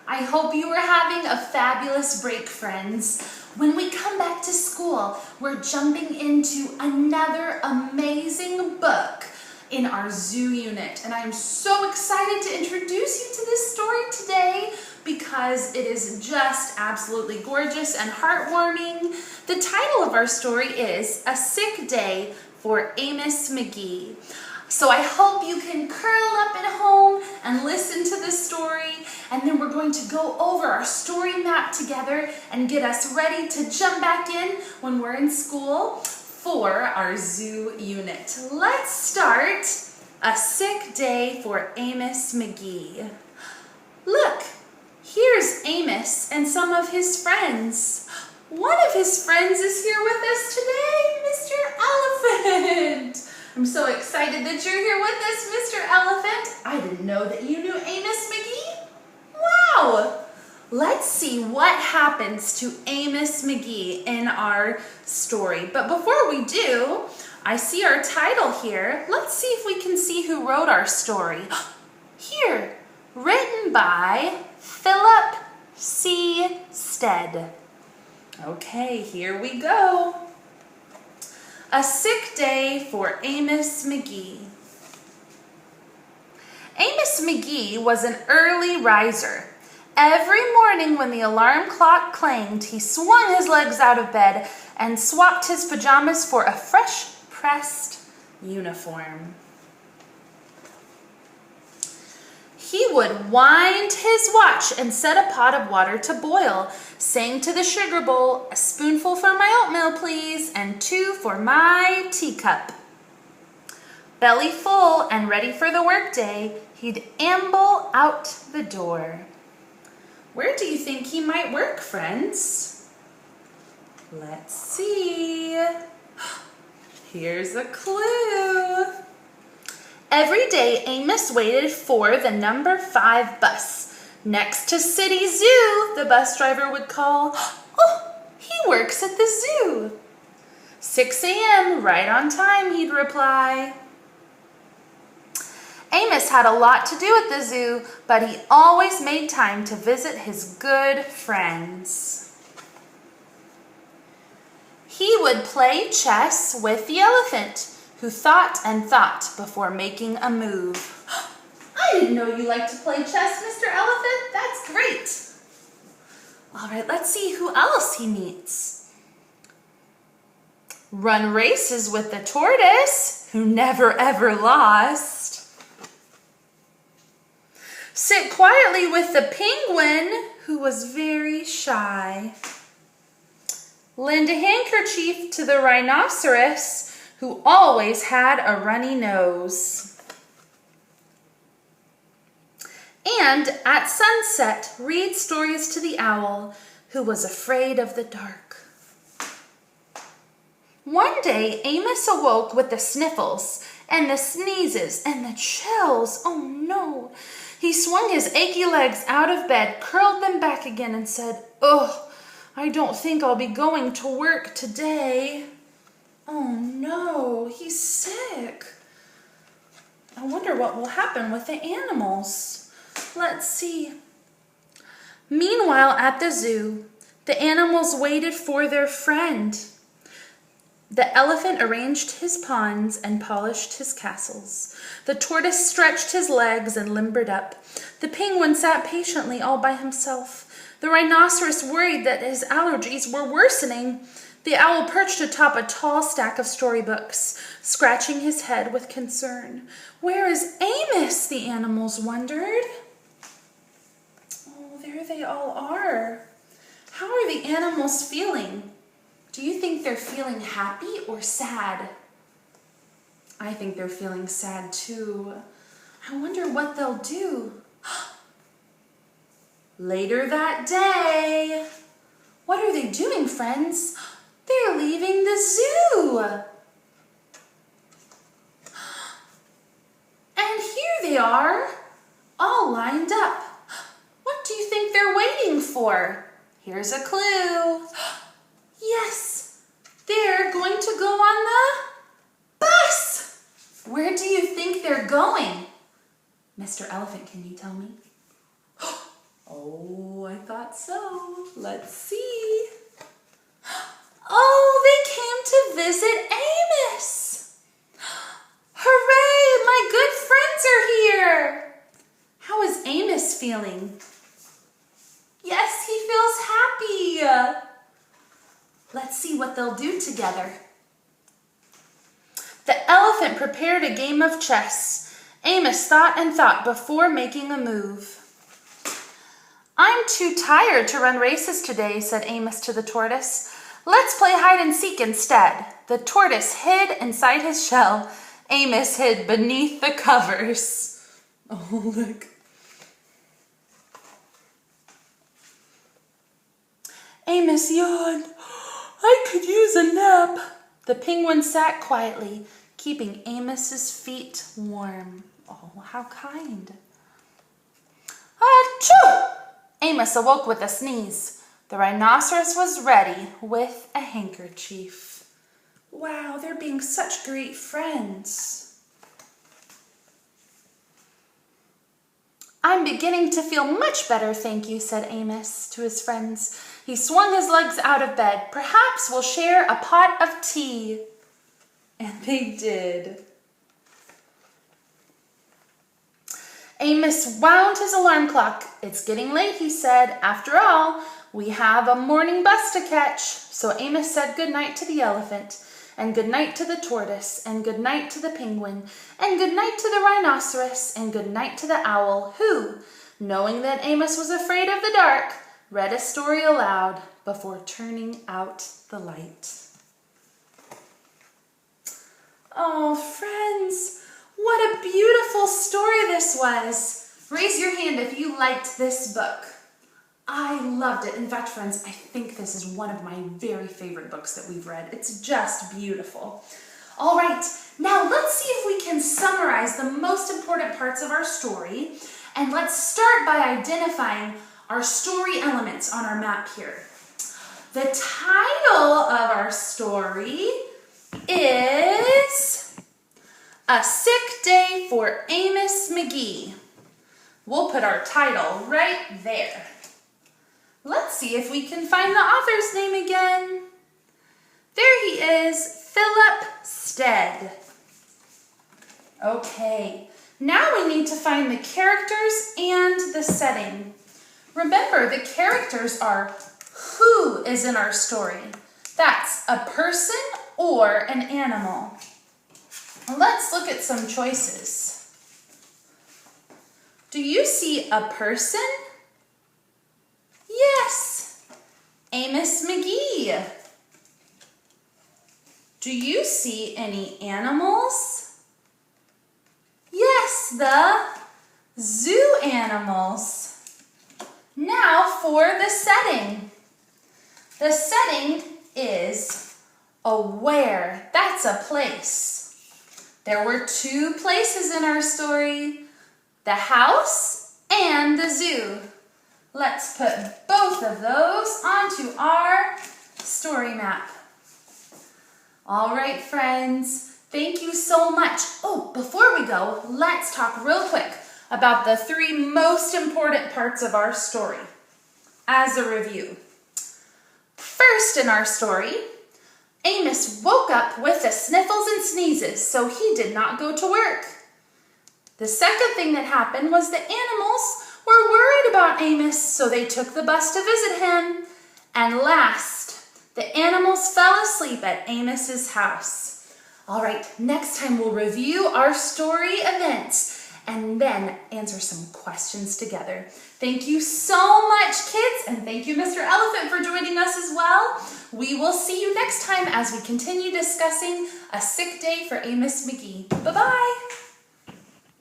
I hope you are having a fabulous break, friends. When we come back to school, we're jumping into another amazing book in our zoo unit. And I'm so excited to introduce you to this story today because it is just absolutely gorgeous and heartwarming. The title of our story is A Sick Day for Amos McGee. So I hope you can curl up at home and listen to the story, and then we're going to go over our story map together and get us ready to jump back in when we're in school for our zoo unit. Let's start A Sick Day for Amos McGee. Look, here's Amos and some of his friends. One of his friends is here with us today, Mr. Elephant. I'm so excited that you're here with us, Mr. Elephant. I didn't know that you knew Amos McGee. Wow! Let's see what happens to Amos McGee in our story. But before we do, I see our title here. Let's see if we can see who wrote our story. Here, written by Philip C. Stead. Okay, here we go. A Sick Day for Amos McGee. Amos McGee was an early riser. Every morning when the alarm clock clanged, he swung his legs out of bed and swapped his pajamas for a fresh pressed uniform. He would wind his watch and set a pot of water to boil, saying to the sugar bowl, "A spoonful for my oatmeal, please, and 2 for my teacup." Belly full and ready for the workday, he'd amble out the door. Where do you think he might work, friends? Let's see. Here's a clue. Every day, Amos waited for the number 5 bus. Next to City Zoo, the bus driver would call, "Oh, he works at the zoo." 6 a.m., right on time, he'd reply. Amos had a lot to do at the zoo, but he always made time to visit his good friends. He would play chess with the elephant, who thought and thought before making a move. I didn't know you liked to play chess, Mr. Elephant. That's great. All right, let's see who else he meets. Run races with the tortoise, who never ever lost. Sit quietly with the penguin, who was very shy. Lend a handkerchief to the rhinoceros, who always had a runny nose. And at sunset, read stories to the owl, who was afraid of the dark. One day, Amos awoke with the sniffles and the sneezes and the chills. Oh no! He swung his achy legs out of bed, curled them back again, and said, "Oh, I don't think I'll be going to work today." Oh no, he's sick. I wonder what will happen with the animals. Let's see. Meanwhile, at the zoo, the animals waited for their friend. The elephant arranged his pawns and polished his castles. The tortoise stretched his legs and limbered up. The penguin sat patiently all by himself. The rhinoceros worried that his allergies were worsening. The owl perched atop a tall stack of storybooks, scratching his head with concern. Where is Amos? The animals wondered. Oh, there they all are. How are the animals feeling? Do you think they're feeling happy or sad? I think they're feeling sad too. I wonder what they'll do. Later that day. What are they doing, friends? They're leaving the zoo. And here they are, all lined up. What do you think they're waiting for? Here's a clue. Yes, they're going to go on the bus. Where do you think they're going? Mr. Elephant, can you tell me? Oh, I thought so. Let's see. Oh, they came to visit Amos. Hooray, my good friends are here. How is Amos feeling? Yes, he feels happy. Let's see what they'll do together. The elephant prepared a game of chess. Amos thought and thought before making a move. I'm too tired to run races today, said Amos to the tortoise. Let's play hide and seek instead. The tortoise hid inside his shell. Amos hid beneath the covers. Oh, look. Amos yawned. I could use a nap. The penguin sat quietly, keeping Amos's feet warm. Oh, how kind. Achoo! Amos awoke with a sneeze. The rhinoceros was ready with a handkerchief. Wow, they're being such great friends. I'm beginning to feel much better, thank you, said Amos to his friends. He swung his legs out of bed. Perhaps we'll share a pot of tea. And they did. Amos wound his alarm clock. It's getting late, he said. After all, we have a morning bus to catch. So Amos said goodnight to the elephant, and goodnight to the tortoise, and goodnight to the penguin, and goodnight to the rhinoceros, and goodnight to the owl, who, knowing that Amos was afraid of the dark, read a story aloud before turning out the light. Oh, friends, what a beautiful story this was. Raise your hand if you liked this book. I loved it. In fact, friends, I think this is one of my very favorite books that we've read. It's just beautiful. All right, now let's see if we can summarize the most important parts of our story. And let's start by identifying our story elements on our map here. The title of our story is A Sick Day for Amos McGee. We'll put our title right there. Let's see if we can find the author's name again. There he is, Philip Stead. Okay, now we need to find the characters and the setting. Remember, the characters are who is in our story. That's a person or an animal. Let's look at some choices. Do you see a person? Yes, Amos McGee. Do you see any animals? Yes, the zoo animals. Now for the setting. The setting is a where. That's a place. There were two places in our story, the house and the zoo. Let's put both of those onto our story map. All right, friends, thank you so much. Oh, before we go, let's talk real quick about the three most important parts of our story as a review. First in our story, Amos woke up with the sniffles and sneezes, so he did not go to work. The second thing that happened was the animals were worried about Amos, so they took the bus to visit him. And last, the animals fell asleep at Amos's house. All right, next time we'll review our story events and then answer some questions together. Thank you so much, kids, and thank you, Mr. Elephant, for joining us as well. We will see you next time as we continue discussing A Sick Day for Amos McGee. Bye-bye.